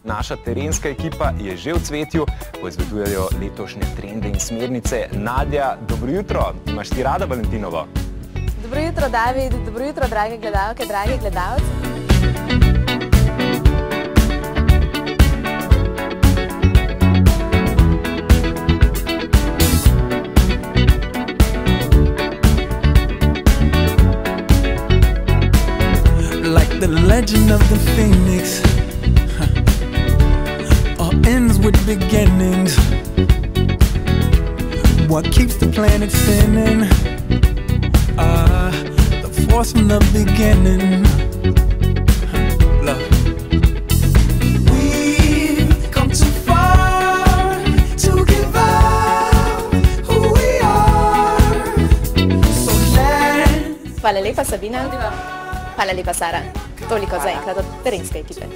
Naša terenska ekipa je že v cvetju, poizvedujejo letošnje trende in smernice. Nadja, dobro jutro. Imaš ti rada Valentinovo? Dobro jutro, David. Dobro jutro, drage gledalke, dragi gledalci. Like the legend of the phoenix, all ends with beginnings. What keeps the planet spinning? The force from the beginning. Love. We've come too far to give up who we are. So let's. Hvala lepa, Sabina. Hvala lepa, Sara. Toliko za enkrat od terenske ekipe.